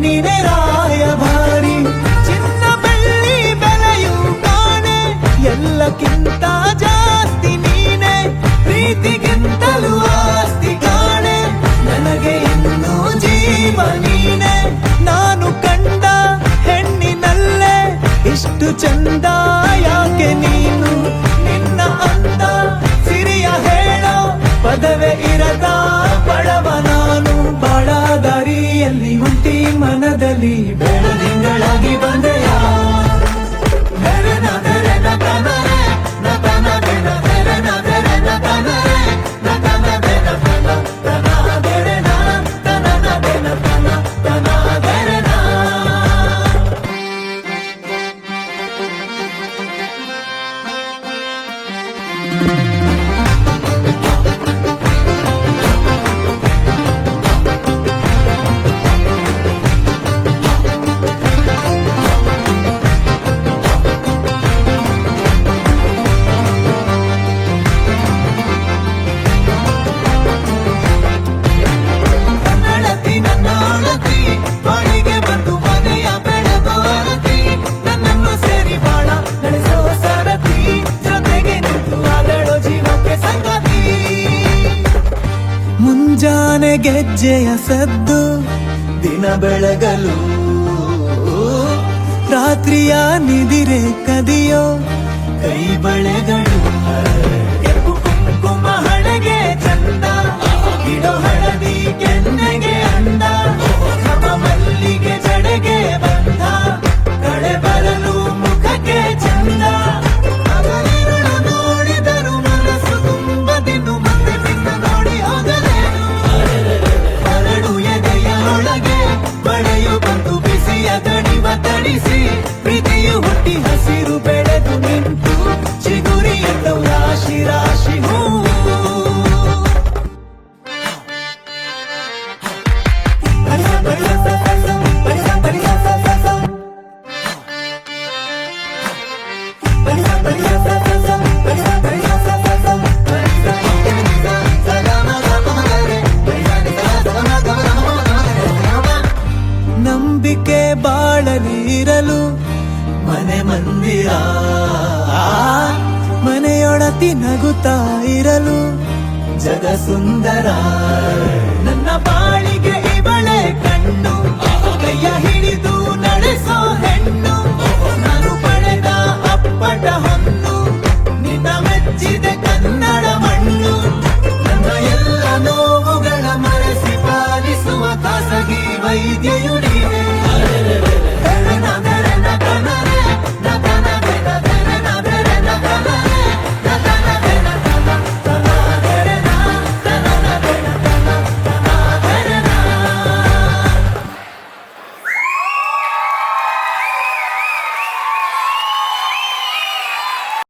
ನೀನೆ ರಾಯಭಾರಿ. ಚಿನ್ನ ಬೆಳ್ಳಿ ಬೆಲೆಯು ಕಾಣೆ, ಎಲ್ಲಕ್ಕಿಂತ ಜಾಸ್ತಿ ನೀನೆ. ಪ್ರೀತಿಗಿಂತಲೂ ಆಸ್ತಿ ಕಾಣೆ, ನನಗೆ ಇನ್ನೂ ಜೀವ ನೀನೆ. ನಾನು ಕಂಡ ಹೆಣ್ಣಿನಲ್ಲೇ ಇಷ್ಟು ಚಂದ ಯಾಕೆ ನೀನು? ನಿನ್ನ ಅಂದ ಸಿರಿಯ ಹೇಳೋ ಪದವೇ ಇರದ ಬಡವ ನಾನು. ಬಾಳ ದಾರಿಯಲ್ಲಿ ಹುಟ್ಟಿ ಮನದಲ್ಲಿ ಬೆಳದಿಂಗಳಾಗಿ ಬಂದೆಯ. ಮುಂಜಾನೆ ಗೆಜ್ಜೆಯ ಸದ್ದು ದಿನ ಬೆಳಗಲು, ರಾತ್ರಿಯ ನಿದಿರೆ ಕದಿಯೋ ಕೈ ಬಳೆಗಳು. ಕೆಂಪು ಕುಂಕುಮ ಹಣೆಗೆ ಚಂದ, ಇಡೋ ಹಳದಿ ಕೆನ್ನೆಗೆ ಅಂದ. ನಮ್ಮ ಮಲ್ಲಿಗೆ ಜಡೆಗೆ ಬಂದ, ಕಳೆ ಬರಲು ಮುಖಕ್ಕೆ ಚಂದ. ಹಗಲಿರುಳು ನೋಡಿದರು ಮನಸ್ಸು ತುಂಬ ದಿನು, ಮತ್ತೆ ನಿನ್ನ ನೋಡಿ ಹೋಗಲೇನು. ಹರಡು ಎದೆಯೊಳಗೆ ಬಳೆಯು ಬಂದು ಬಿಸಿಯ ದಣಿವ ತಡಿಸಿ. ಪ್ರೀತಿಯು ಹುಟ್ಟಿ ಹಸಿರು ಬೆಳೆದು ನಿಂತು ಚಿಗುರಿ ಎಲ್ಲವೂ ರಾಶಿ ರಾಶಿ ಹೂವು. ನಂಬಿಕೆ ಬಾಳಲಿರಲು ಮನೆ ಮಂದಿರ, ಮನೆಯೊಳತಿ ನಗುತ್ತಾ ಇರಲು ಜಗ ಸುಂದರ.